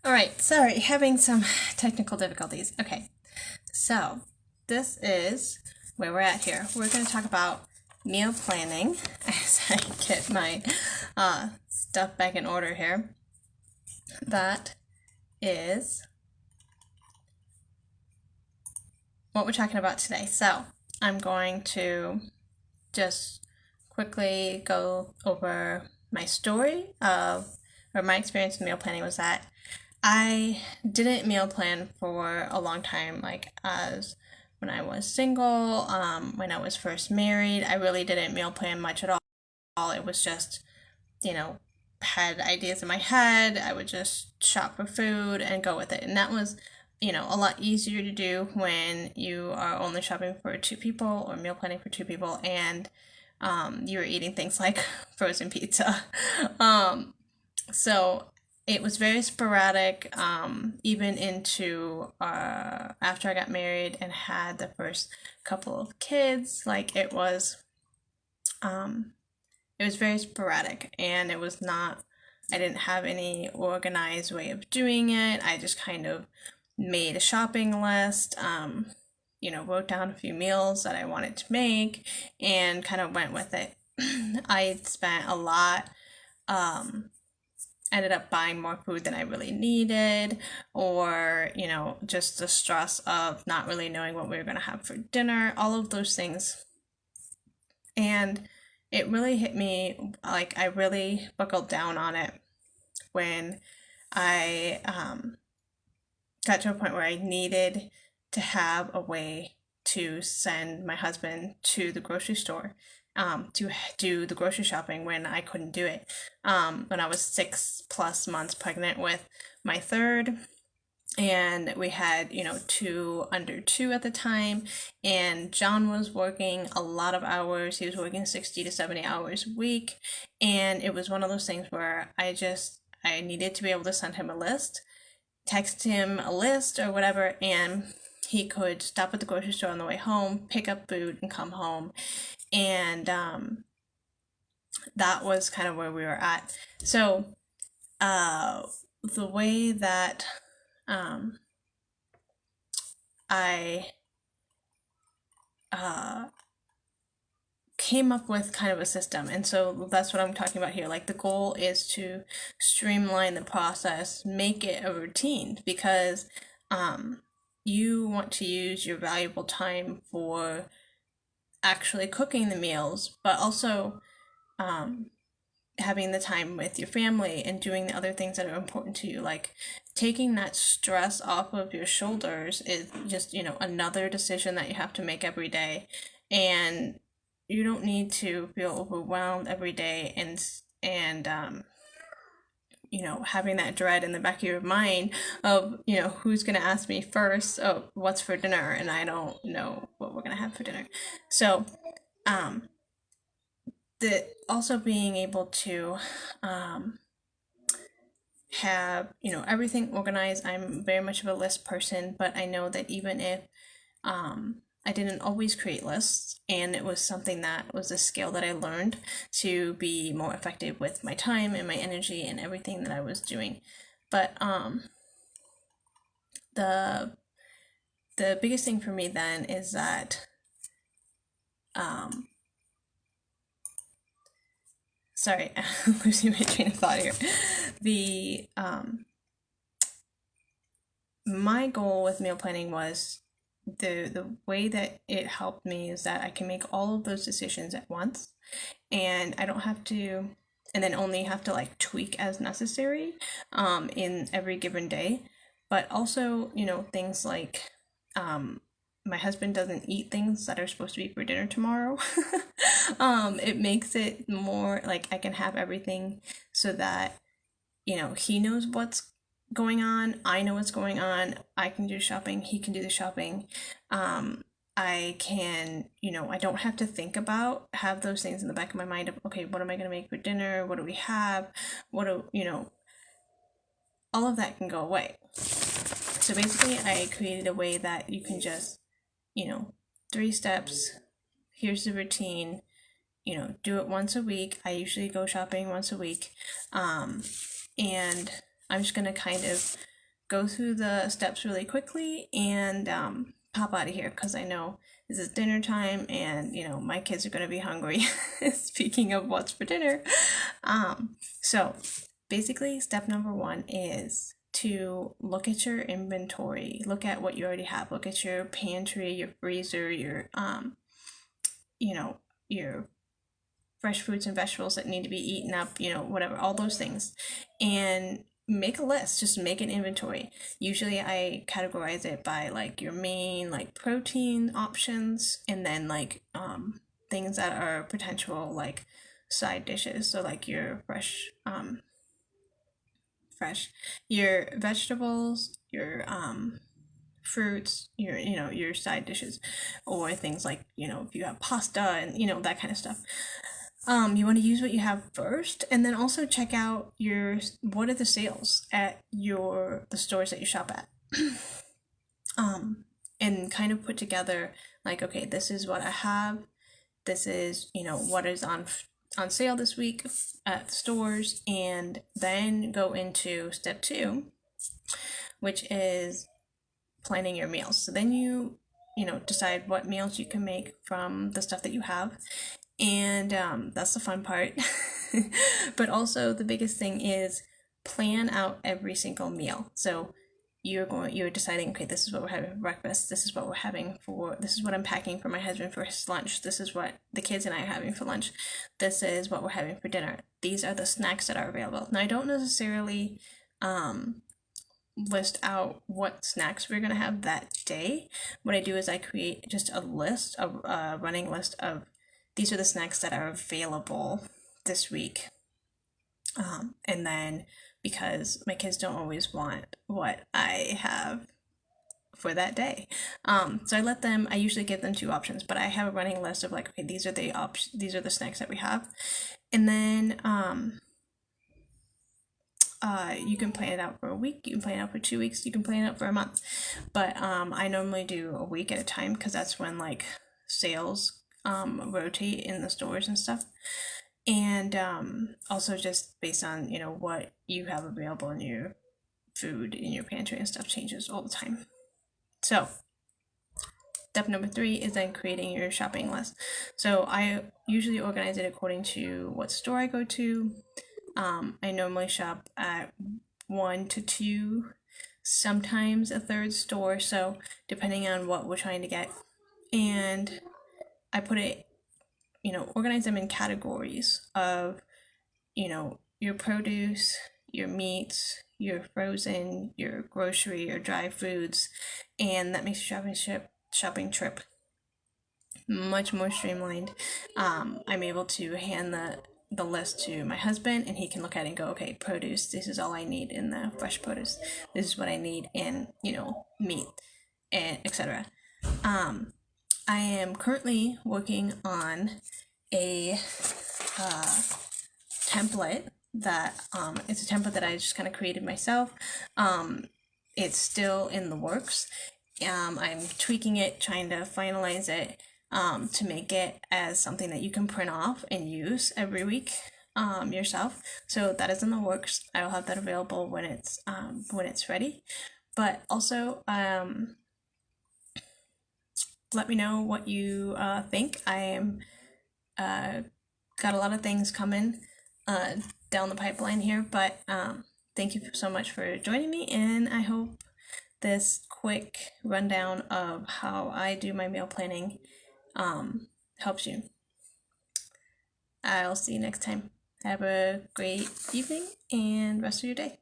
All right, sorry, having some technical difficulties. Okay, so this is where we're at here. We're going to talk about meal planning as I get my stuff back in order here. That is what we're talking about today. So I'm going to just quickly go over my story of, or my experience with meal planning was that I didn't meal plan for a long time, like as when I was single, when I was first married, I really didn't meal plan much at all. It was just, you know, had ideas in my head. I would just shop for food and go with it. And that was, a lot easier to do when you are only shopping for two people or meal planning for two people and you were eating things like frozen pizza. So it was very sporadic, even into after I got married and had the first couple of kids. Like it was very sporadic, and it was not. I didn't have any organized way of doing it. I just kind of made a shopping list. Wrote down a few meals that I wanted to make, and kind of went with it. I spent a lot. Ended up buying more food than I really needed, or, just the stress of not really knowing what we were going to have for dinner, all of those things. And it really hit me, like, I really buckled down on it when I got to a point where I needed to have a way to send my husband to the grocery store to do the grocery shopping when I couldn't do it. When I was 6+ months pregnant with my third, and we had, two under two at the time, and John was working a lot of hours. He was working 60 to 70 hours a week, and it was one of those things where I needed to be able to send him a list, text him a list or whatever, and he could stop at the grocery store on the way home, pick up food, and come home. And that was kind of where we were at. So the way that I came up with kind of a system, and so that's what I'm talking about here. Like, the goal is to streamline the process, make it a routine, because you want to use your valuable time for actually cooking the meals, but also having the time with your family and doing the other things that are important to you. Like, taking that stress off of your shoulders is just, another decision that you have to make every day. And you don't need to feel overwhelmed every day and having that dread in the back of your mind of, who's going to ask me first, oh, what's for dinner? And I don't know what we're going to have for dinner. So, the also being able to have, everything organized. I'm very much of a list person, but I know that even if I didn't always create lists, and it was something that was a skill that I learned to be more effective with my time and my energy and everything that I was doing. But the biggest thing for me then is that sorry, I'm losing my train of thought here. The My goal with meal planning was, the way that it helped me is that I can make all of those decisions at once, and I don't have to, and then only have to, like, tweak as necessary in every given day. But also, things like my husband doesn't eat things that are supposed to be for dinner tomorrow. It makes it more like I can have everything so that, he knows what's going on, I know what's going on, I can do shopping, he can do the shopping. I can, I don't have to have those things in the back of my mind of, okay, what am I going to make for dinner? What do we have? All of that can go away. So basically, I created a way that you can just, 3 steps, here's the routine, do it once a week. I usually go shopping once a week. And I'm just going to kind of go through the steps really quickly and pop out of here because I know this is dinner time and my kids are going to be hungry. Speaking of what's for dinner. So basically step number 1 is to look at your inventory, look at what you already have, look at your pantry, your freezer, your your fresh fruits and vegetables that need to be eaten up, whatever, all those things, and make a list. Just make an inventory. Usually I categorize it by like your main like protein options, and then like things that are potential like side dishes, so like your your vegetables, your fruits, your side dishes, or things like if you have pasta and that kind of stuff. You want to use what you have first, and then also check out what are the sales at the stores that you shop at. And kind of put together like, okay, this is what I have, this is what is on sale this week at the stores, and then go into step 2, which is planning your meals. So then you decide what meals you can make from the stuff that you have, and that's the fun part. But also the biggest thing is plan out every single meal. So you're deciding, okay, this is what we're having for breakfast, this is what I'm packing for my husband for his lunch, this is what the kids and I are having for lunch, this is what we're having for dinner, these are the snacks that are available. Now I don't necessarily list out what snacks we're gonna have that day. What I do is I create just a running list of these are the snacks that are available this week. And then because my kids don't always want what I have for that day, so I usually give them 2 options, but I have a running list of like, okay, these are the snacks that we have, and then you can plan it out for a week, you can plan it out for 2 weeks, you can plan it out for a month, but I normally do a week at a time because that's when like sales rotate in the stores and stuff, and also just based on what you have available in your food in your pantry and stuff changes all the time. So step number 3 is then creating your shopping list. So I usually organize it according to what store I go to. I normally shop at 1 to 2, sometimes a 3rd store, so depending on what we're trying to get. And I put it, organize them in categories of, your produce, your meats, your frozen, your grocery, your dry foods, and that makes your shopping trip much more streamlined. I'm able to hand the list to my husband, and he can look at it and go, okay, produce, this is all I need in the fresh produce, this is what I need in meat, and etc. I am currently working on a template that it's a template that I just kind of created myself. It's still in the works. I'm tweaking it, trying to finalize it to make it as something that you can print off and use every week yourself. So that is in the works. I will have that available when it's ready. But also let me know what you think. I am got a lot of things coming down the pipeline here, but thank you so much for joining me, and I hope this quick rundown of how I do my meal planning helps you. I'll see you next time. Have a great evening and rest of your day.